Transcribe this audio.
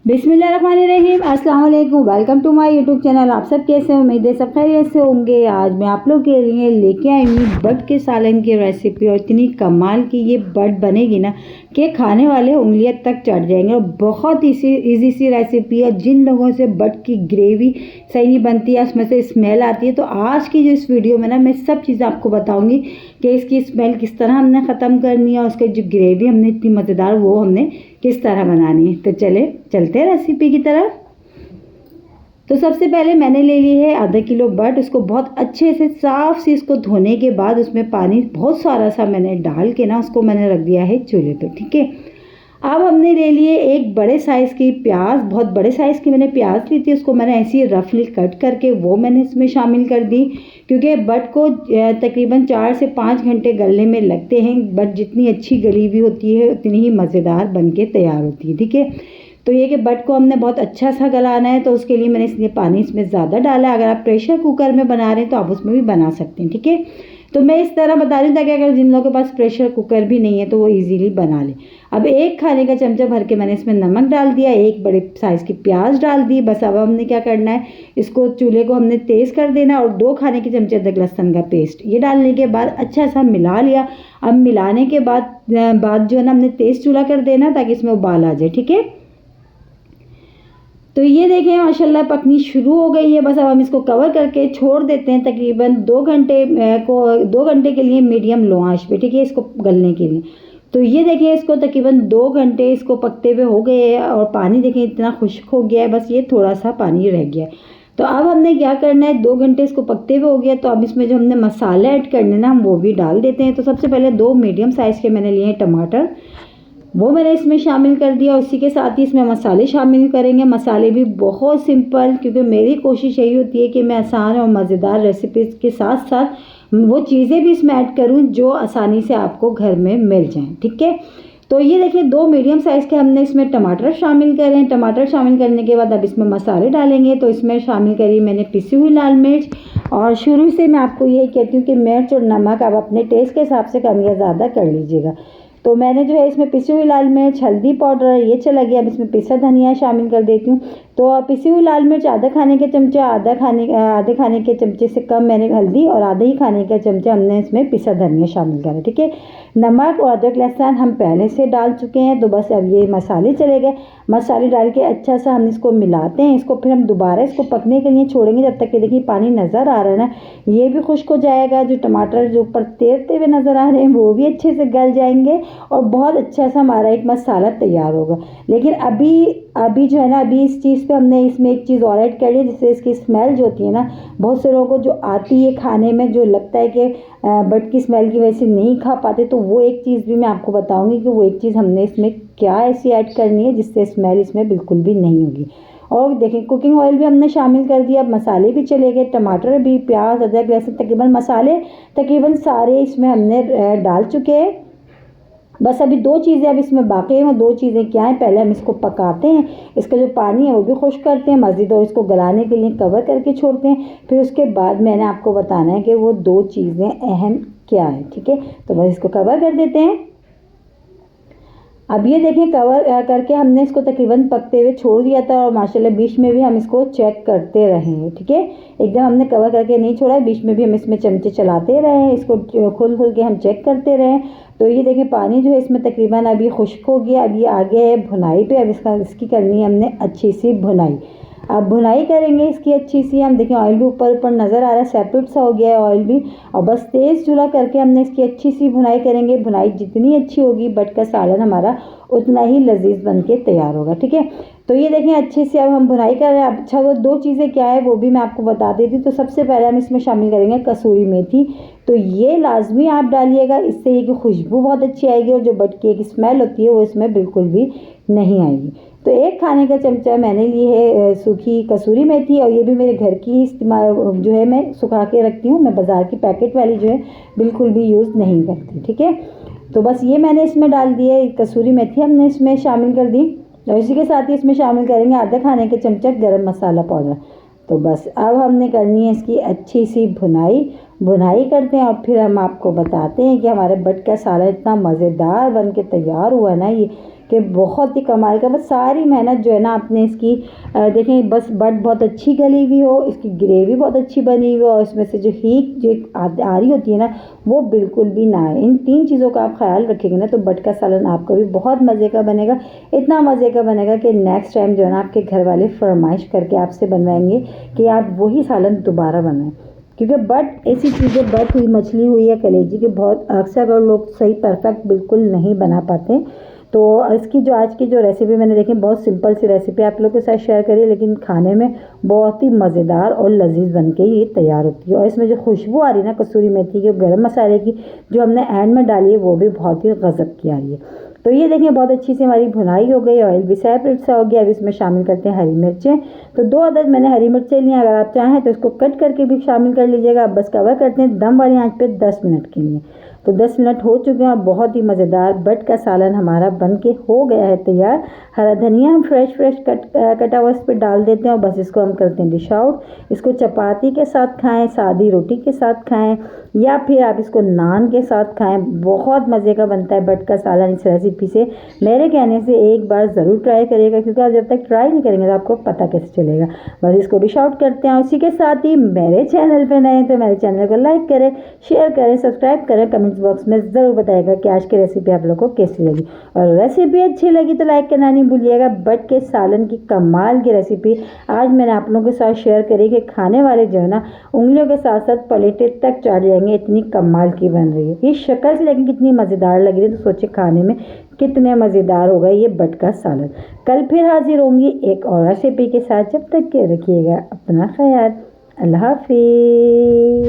बिस्मिल्लाहिर्रहमानिर्रहीम, अस्सलाम वालेकुम। Welcome to my YouTube channel. आप सब कैसे हैं? उम्मीद है सब खैरियत से होंगे। आज मैं आप लोग के लिए लेके आई हूँ बट के सालन की रेसिपी। और इतनी कमाल की ये बट बनेगी ना कि खाने वाले उंगलियां तक चढ़ जाएंगे। और बहुत इजी सी रेसिपी है। जिन लोगों से बट की ग्रेवी सही नहीं बनती है, उसमें से स्मेल आती है, तो आज की जो इस वीडियो में ना मैं सब चीज़ें आपको बताऊँगी कि इसकी स्मेल किस तरह हमने ख़त्म करनी है और उसकी जो ग्रेवी हमने इतनी मज़ेदार वो हमने किस तरह बनानी है। तो चलते हैं रेसिपी की तरफ। तो सबसे पहले मैंने ले ली है आधा किलो बट। उसको बहुत अच्छे से साफ से इसको धोने के बाद उसमें पानी बहुत सारा सा मैंने डाल के ना उसको मैंने रख दिया है चूल्हे पे। ठीक है, अब हमने ले लिए एक बड़े साइज़ की प्याज। बहुत बड़े साइज़ की मैंने प्याज ली थी, उसको मैंने ऐसे ही रफली कट करके वो मैंने इसमें शामिल कर दी। क्योंकि बट को तकरीबन 4 से 5 घंटे गलने में लगते हैं। बट जितनी अच्छी गली हुई होती है उतनी ही मज़ेदार बन के तैयार होती है। ठीक है, तो ये कि बट को हमने बहुत अच्छा सा गलाना है, तो उसके लिए मैंने इसलिए पानी इसमें ज़्यादा डाला है। अगर आप प्रेशर कुकर में बना रहे हैं तो आप उसमें भी बना सकते हैं। ठीक है, तो मैं इस तरह बता रही हूँ ताकि अगर जिन लोगों के पास प्रेशर कुकर भी नहीं है तो वो इजीली बना ले। अब एक खाने का चमचा भर के मैंने इसमें नमक डाल दिया, एक बड़े साइज़ की प्याज डाल दी। बस अब हमने क्या करना है, इसको चूल्हे को हमने तेज़ कर देना और 2 खाने के चमचे अदरक लहसुन का पेस्ट ये डालने के बाद अच्छा सा मिला लिया। अब मिलाने के बाद जो है ना हमने तेज़ चूल्हा कर देना ताकि इसमें उबाल आ जाए। ठीक है, तो ये देखें माशाल्लाह पकनी शुरू हो गई है। बस अब हम इसको कवर करके छोड़ देते हैं तकरीबन 2 घंटे के लिए मीडियम लो आंच पे। ठीक है, इसको गलने के लिए। तो ये देखें इसको तकरीबन 2 घंटे इसको पकते हुए हो गए हैं और पानी देखें इतना खुश्क हो गया है, बस ये थोड़ा सा पानी रह गया है। तो अब हमने क्या करना है, 2 घंटे इसको पकते हुए हो गया, तो अब इसमें जो हमने मसाले ऐड करने ना हम वो भी डाल देते हैं। तो सबसे पहले 2 मीडियम साइज़ के मैंने लिए हैं टमाटर, वो मैंने इसमें शामिल कर दिया। उसी के साथ ही इसमें मसाले शामिल करेंगे। मसाले भी बहुत सिंपल, क्योंकि मेरी कोशिश यही होती है कि मैं आसान और मज़ेदार रेसिपीज़ के साथ साथ वो चीज़ें भी इसमें ऐड करूं जो आसानी से आपको घर में मिल जाएं। ठीक है, तो ये देखिए 2 मीडियम साइज़ के हमने इसमें टमाटर शामिल करें। टमाटर शामिल करने के बाद अब इसमें मसाले डालेंगे। तो इसमें शामिल करी मैंने पिसी हुई लाल मिर्च। और शुरू से मैं आपको यही कहती हूँ कि मिर्च और नमक आप अपने टेस्ट के हिसाब से कम या ज़्यादा कर लीजिएगा। तो मैंने जो है इसमें पिसी हुई लाल मिर्च, हल्दी पाउडर ये चला गया। अब इसमें पिसा धनिया शामिल कर देती हूँ। तो पिसी हुई लाल मिर्च आधे खाने के चमचे, आधे खाने के चमचे से कम मैंने हल्दी और आधे ही खाने का चमचा हमने इसमें पिसा धनिया शामिल करा। ठीक है, नमक और अदरक लहसुन हम पहले से डाल चुके हैं। तो बस अब ये मसाले चले गए। मसाले डाल के अच्छा सा हम इसको मिलाते हैं। इसको फिर हम दोबारा इसको पकने के लिए छोड़ेंगे जब तक कि देखिए पानी नज़र आ रहा है ना ये भी खुश्क हो जाएगा। जो टमाटर जो ऊपर तैरते हुए नज़र आ रहे हैं वो भी अच्छे से गल जाएंगे और बहुत अच्छा सा हमारा एक मसाला तैयार होगा। लेकिन अभी जो है ना, अभी इस चीज़ पे हमने इसमें एक चीज़ और ऐड कर ली, जिससे इसकी स्मेल जो होती है ना, बहुत से लोगों को जो आती है खाने में, जो लगता है कि बट की स्मेल की वजह से नहीं खा पाते, तो वो एक चीज़ भी मैं आपको बताऊंगी कि वो एक चीज़ हमने इसमें क्या ऐसी ऐड करनी है जिससे स्मेल इसमें बिल्कुल भी नहीं होगी। और देखें कुकिंग ऑयल भी हमने शामिल कर दिया। अब मसाले भी चले गए, टमाटर भी, प्याज, अदरक लहसुन, तकरीबन मसाले तकरीबन सारे इसमें हमने डाल चुके हैं। बस अभी 2 चीज़ें अब इसमें बाकी हैं। वो 2 चीज़ें क्या हैं, पहले हम इसको पकाते हैं, इसका जो पानी है वो भी खुश्क करते हैं मज़ीद और इसको गलाने के लिए कवर करके छोड़ते हैं। फिर उसके बाद मैंने आपको बताना है कि वो 2 चीज़ें अहम क्या है। ठीक है, तो बस इसको कवर कर देते हैं। अब ये देखें कवर करके हमने इसको तकरीबन पकते हुए छोड़ दिया था और माशाल्लाह बीच में भी हम इसको चेक करते रहे हैं। ठीक है, एकदम हमने कवर करके नहीं छोड़ा, बीच में भी हम इसमें चमचे चलाते रहे हैं, इसको खोल के हम चेक करते रहे। तो ये देखें पानी जो है इसमें तकरीबन अभी खुश्क हो गया। अब ये आगे है भुनाई पे। अब इसकी करनी है हमने अच्छी सी भुनाई। अब भुनाई करेंगे इसकी अच्छी सी। हम देखें ऑयल भी ऊपर नज़र आ रहा है, सेपरेट सा हो गया है ऑयल भी। और बस तेज़ चूल्हा करके हमने इसकी अच्छी सी भुनाई करेंगे। भुनाई जितनी अच्छी होगी बट का सालन हमारा उतना ही लजीज बन के तैयार होगा। ठीक है, तो ये देखें अच्छे से अब हम भुनाई कर रहे हैं। अच्छा, वो 2 चीज़ें क्या है वो भी मैं आपको बता देती हूँ। तो सबसे पहले हम इसमें शामिल करेंगे कसूरी मेथी। तो ये लाजमी आप डालिएगा, इससे ये कि खुशबू बहुत अच्छी आएगी और जो बट की एक स्मेल होती है वो इसमें बिल्कुल भी नहीं आएगी। तो 1 खाने का चमचा मैंने ली है सूखी कसूरी मेथी, और ये भी मेरे घर की इस्तेमाल जो है मैं सुखा के रखती हूँ। मैं बाज़ार की पैकेट वाली जो है बिल्कुल भी यूज़ नहीं करती। ठीक है, तो बस ये मैंने इसमें डाल दिया, कसूरी मेथी हमने इसमें शामिल कर दी। और इसी के साथ ही इसमें शामिल करेंगे आधा खाने के चमचा गरम मसाला पाउडर। तो बस अब हमने करनी है इसकी अच्छी सी भुनाई करते हैं और फिर हम आपको बताते हैं कि हमारे बट का सालन इतना मज़ेदार बन के तैयार हुआ ना ये कि बहुत ही कमाल का। बस सारी मेहनत जो है ना आपने इसकी देखें, बस बट बहुत अच्छी गली हुई हो, इसकी ग्रेवी बहुत अच्छी बनी हुई हो और इसमें से जो हीट जो आ रही होती है ना वो बिल्कुल भी ना आए। इन 3 चीज़ों का आप ख्याल रखेंगे ना तो बट का सालन आपका भी बहुत मज़े का बनेगा। इतना मज़े का बनेगा कि नेक्स्ट टाइम जो है ना आपके घर वाले फरमाइश करके आपसे बनवाएंगे कि आप वही सालन दोबारा बनाएं। क्योंकि बट ऐसी चीज़ें, बट हुई मछली हुई या कलेजी के बहुत अक्सर लोग सही परफेक्ट बिल्कुल नहीं बना पाते। तो इसकी जो आज की जो रेसिपी मैंने देखी, बहुत सिंपल सी रेसिपी आप लोग के साथ शेयर करी, लेकिन खाने में बहुत ही मज़ेदार और लजीज बन के ये तैयार होती है। और इसमें जो खुशबू आ रही है ना कसूरी मेथी की, गरम मसाले की जो हमने एंड में डाली है, वो भी बहुत ही गज़ब की आ रही है। तो ये देखिए बहुत अच्छी सी हमारी भुनाई हो गई, ऑयल भी सेपरेट सा हो गया। अब इसमें शामिल करते हैं हरी मिर्चें। तो 2 अदद मैंने हरी मिर्चें ली हैं, अगर आप चाहें तो इसको कट करके भी शामिल कर लीजिएगा। अब बस कवर करते हैं दम वाली आंच पे 10 मिनट के लिए। तो 10 मिनट हो चुके हैं और बहुत ही मज़ेदार बट का सालन हमारा बन के हो गया है तैयार। हरा धनिया हम फ्रेश कटा हुआ इस पर डाल देते हैं और बस इसको हम करते हैं डिश आउट। इसको चपाती के साथ खाएं, सादी रोटी के साथ खाएं या फिर आप इसको नान के साथ खाएं। बहुत मज़े का बनता है बट का सालन। इस रेसिपी से मेरे कहने से एक बार ज़रूर ट्राई करिएगा, क्योंकि आप जब तक ट्राई नहीं करेंगे तो आपको पता कैसे चलेगा। बस इसको डिश आउट करते हैं। उसी के साथ ही मेरे चैनल पे नए तो मेरे चैनल को लाइक करें, शेयर करें, सब्सक्राइब करें। कमेंट्स बॉक्स में ज़रूर बताइएगा कि आज की रेसिपी आप लोगों को कैसी लगी, और रेसिपी अच्छी लगी तो लाइक करना नहीं भूलिएगा। बट के सालन की कमाल की रेसिपी आज मैंने आप लोगों के साथ शेयर करी कि खाने वाले जो है ना उंगलियों के साथ साथ पलेटे तक चढ़ जाएंगे, इतनी कमाल की बन रही है। ये शक्ल से लेकिन कितनी मज़ेदार लग रही है, तो सोचे खाने में कितने मज़ेदार होगा ये बट का सालन। कल फिर हाजिर होंगी एक और रेसिपी के साथ। जब तक के रखिएगा अपना ख्याल। अल्लाह हाफिज़।